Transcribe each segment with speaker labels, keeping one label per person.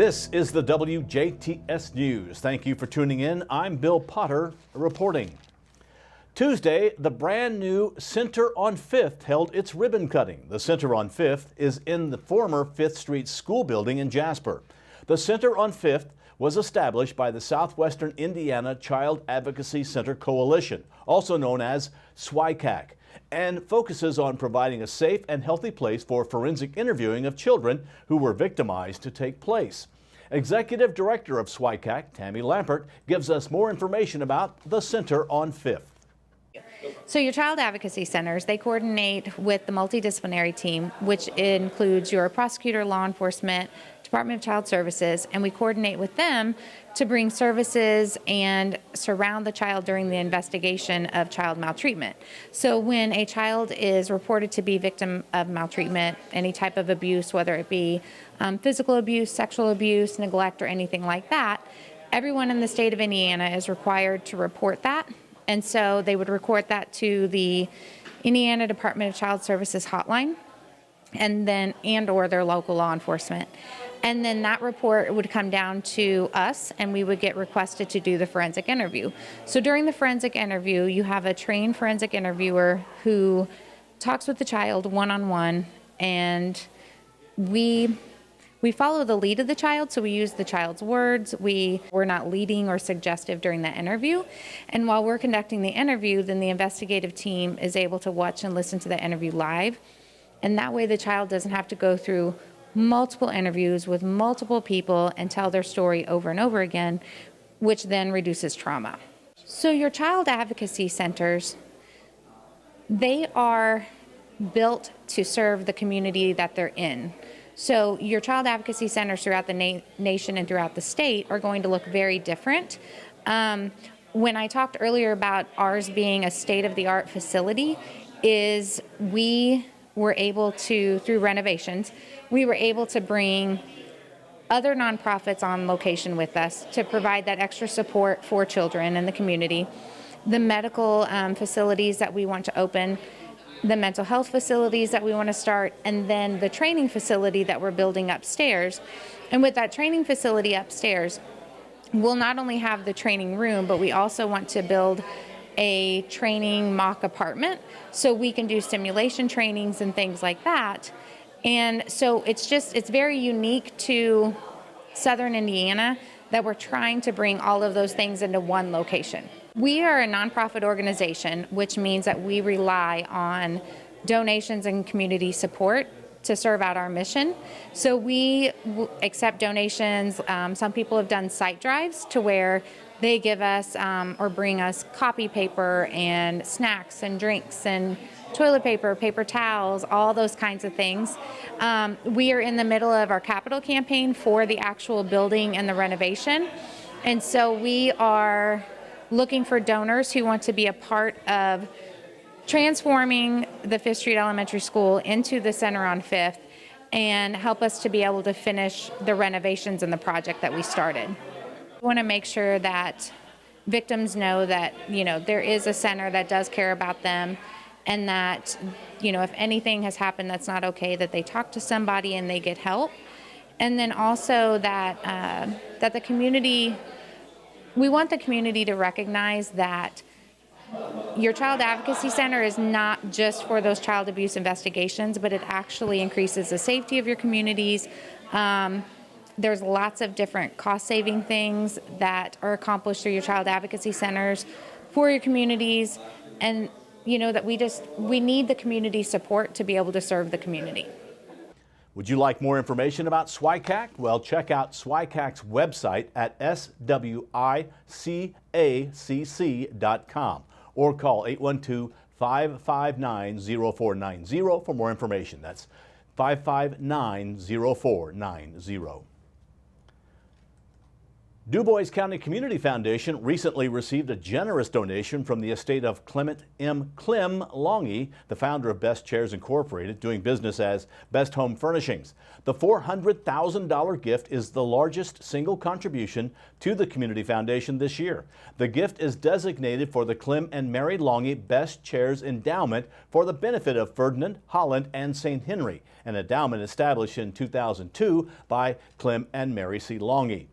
Speaker 1: This is the WJTS News. Thank you for tuning in. I'm Bill Potter reporting. Tuesday, the brand new Center on 5th held its ribbon cutting. The Center on 5th is in the former 5th Street School building in Jasper. The Center on 5th was established by the Southwestern Indiana Child Advocacy Center Coalition, also known as SWICAC, and focuses on providing a safe and healthy place for forensic interviewing of children who were victimized to take place. Executive Director of SWICAC, Tammy Lampert, gives us more information about the Center on 5th.
Speaker 2: So your child advocacy centers, they coordinate with the multidisciplinary team, which includes your prosecutor, law enforcement, Department of Child Services, and we coordinate with them to bring services and surround the child during the investigation of child maltreatment. So when a child is reported to be victim of maltreatment, any type of abuse, whether it be physical abuse, sexual abuse, neglect, or anything like that, everyone in the state of Indiana is required to report that. And so they would report that to the Indiana Department of Child Services hotline or their local law enforcement. And then that report would come down to us and we would get requested to do the forensic interview. So during the forensic interview, you have a trained forensic interviewer who talks with the child one-on-one, and we follow the lead of the child, so we use the child's words. We're not leading or suggestive during that interview. And while we're conducting the interview, then the investigative team is able to watch and listen to the interview live. And that way the child doesn't have to go through multiple interviews with multiple people and tell their story over and over again, which then reduces trauma. So your child advocacy centers, they are built to serve the community that they're in. So your child advocacy centers throughout the nation and throughout the state are going to look very different. When I talked earlier about ours being a state-of-the-art facility, is we were able to, through renovations, we were able to bring other nonprofits on location with us to provide that extra support for children in the community. The medical facilities that we want to open, the mental health facilities that we want to start, and then the training facility that we're building upstairs. And with that training facility upstairs, we'll not only have the training room, but we also want to build a training mock apartment so we can do simulation trainings and things like that. And so it's very unique to Southern Indiana that we're trying to bring all of those things into one location. We are a nonprofit organization, which means that we rely on donations and community support to serve out our mission. So we accept donations. Some people have done site drives to where they give us or bring us copy paper and snacks and drinks and toilet paper, paper towels, all those kinds of things. We are in the middle of our capital campaign for the actual building and the renovation. And so we are looking for donors who want to be a part of transforming the 5th Street Elementary School into the Center on 5th and help us to be able to finish the renovations and the project that we started. We want to make sure that victims know that, there is a center that does care about them, and that, if anything has happened that's not okay, that they talk to somebody and they get help. And then also that the community, we want the community to recognize that your child advocacy center is not just for those child abuse investigations, but it actually increases the safety of your communities. There's lots of different cost-saving things that are accomplished through your child advocacy centers for your communities, and that we need the community support to be able to serve the community.
Speaker 1: Would you like more information about SWICAC? Well, check out SWICAC's website at swicacc.com or call 812-559-0490 for more information. That's 559-0490. Dubois County Community Foundation recently received a generous donation from the estate of Clement M. Clem Longy, the founder of Best Chairs Incorporated, doing business as Best Home Furnishings. The $400,000 gift is the largest single contribution to the Community Foundation this year. The gift is designated for the Clem and Mary Longy Best Chairs Endowment for the benefit of Ferdinand, Holland, and St. Henry, an endowment established in 2002 by Clem and Mary C. Longy.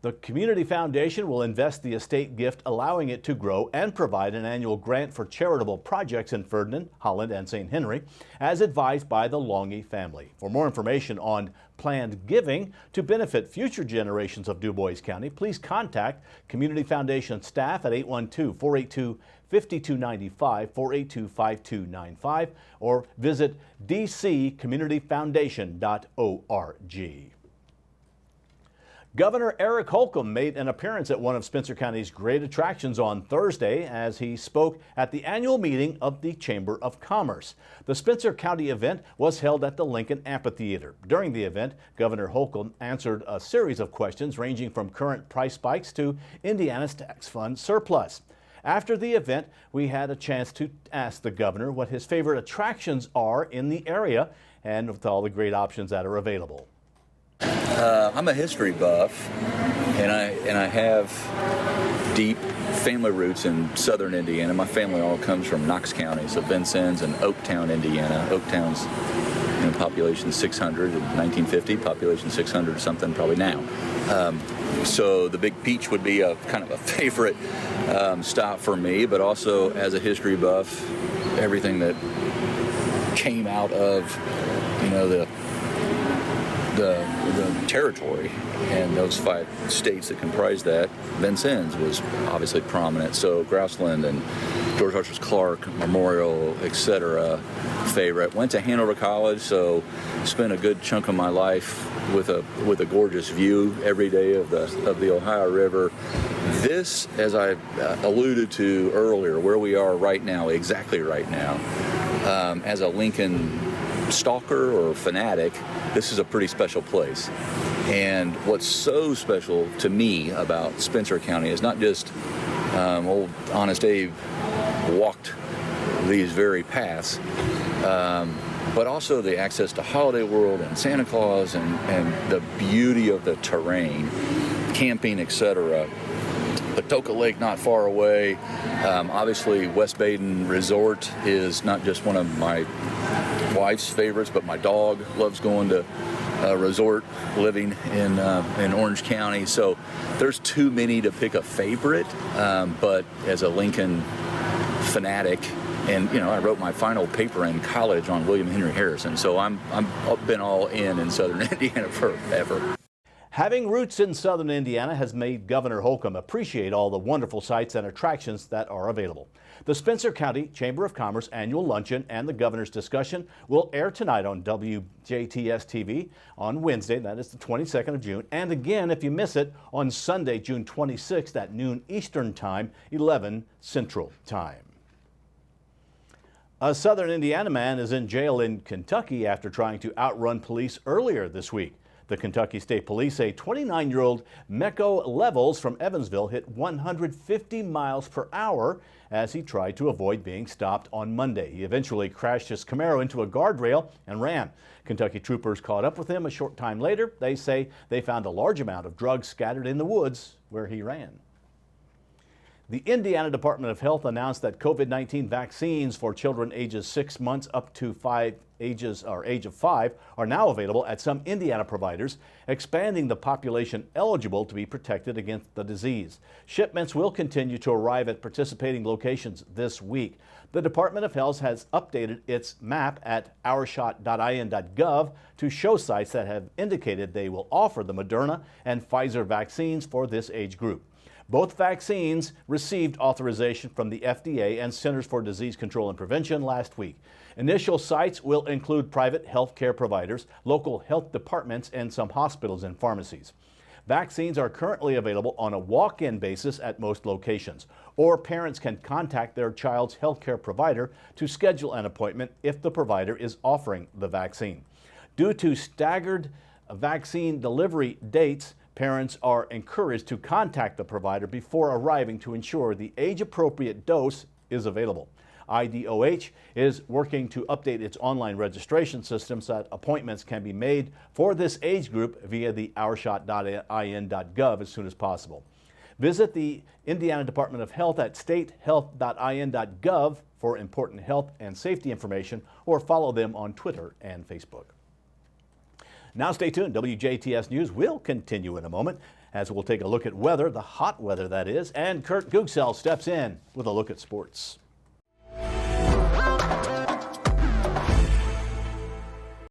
Speaker 1: The Community Foundation will invest the estate gift, allowing it to grow and provide an annual grant for charitable projects in Ferdinand, Holland, and St. Henry, as advised by the Longy family. For more information on planned giving to benefit future generations of Dubois County, please contact Community Foundation staff at 812-482-5295, 482-5295, or visit dccommunityfoundation.org. Governor Eric Holcomb made an appearance at one of Spencer County's great attractions on Thursday as he spoke at the annual meeting of the Chamber of Commerce. The Spencer County event was held at the Lincoln Amphitheater. During the event, Governor Holcomb answered a series of questions ranging from current price spikes to Indiana's tax fund surplus. After the event, we had a chance to ask the governor what his favorite attractions are in the area and with all the great options that are available.
Speaker 3: I'm a history buff, and I have deep family roots in southern Indiana. My family all comes from Knox County, so Vincennes and Oaktown, Indiana. Oaktown's population 600 in 1950, population 600 something probably now. So the Big Peach would be a kind of a favorite stop for me, but also as a history buff, everything that came out of the territory and those 5 states that comprise that. Vincennes was obviously prominent, so Grouseland and George Archer's Clark Memorial, etc. favorite. Went to Hanover College, so spent a good chunk of my life with a gorgeous view every day of the Ohio River. This, as I alluded to earlier, where we are right now, exactly right now, as a Lincoln stalker or fanatic, this is a pretty special place. And what's so special to me about Spencer County is not just old Honest Abe walked these very paths, but also the access to Holiday World and Santa Claus and the beauty of the terrain, camping, etc. Patoka Lake not far away. Obviously, West Baden Resort is not just one of my wife's favorites, but my dog loves going to resort living in Orange County. So there's too many to pick a favorite, but as a Lincoln fanatic, and I wrote my final paper in college on William Henry Harrison, so I've been all in southern Indiana forever.
Speaker 1: Having roots in southern Indiana has made Governor Holcomb appreciate all the wonderful sights and attractions that are available. The Spencer County Chamber of Commerce annual luncheon and the governor's discussion will air tonight on WJTS TV on Wednesday, that is the 22nd of June, and again if you miss it on Sunday, June 26th at noon Eastern Time, 11 Central Time. A southern Indiana man is in jail in Kentucky after trying to outrun police earlier this week. The Kentucky State Police say 29-year-old Mecco Levels from Evansville hit 150 miles per hour as he tried to avoid being stopped on Monday. He eventually crashed his Camaro into a guardrail and ran. Kentucky troopers caught up with him a short time later. They say they found a large amount of drugs scattered in the woods where he ran. The Indiana Department of Health announced that COVID-19 vaccines for children ages 6 months up to age of 5 are now available at some Indiana providers, expanding the population eligible to be protected against the disease. Shipments will continue to arrive at participating locations this week. The Department of Health has updated its map at ourshot.in.gov to show sites that have indicated they will offer the Moderna and Pfizer vaccines for this age group. Both vaccines received authorization from the FDA and Centers for Disease Control and Prevention last week. Initial sites will include private health care providers, local health departments, and some hospitals and pharmacies. Vaccines are currently available on a walk-in basis at most locations, or parents can contact their child's health care provider to schedule an appointment if the provider is offering the vaccine. Due to staggered vaccine delivery dates, Parents are encouraged to contact the provider before arriving to ensure the age-appropriate dose is available. IDOH is working to update its online registration system so that appointments can be made for this age group via the ourshot.in.gov as soon as possible. Visit the Indiana Department of Health at statehealth.in.gov for important health and safety information, or follow them on Twitter and Facebook. Now stay tuned. WJTS News will continue in a moment as we'll take a look at weather, the hot weather that is, and Kurt Gugsell steps in with a look at sports.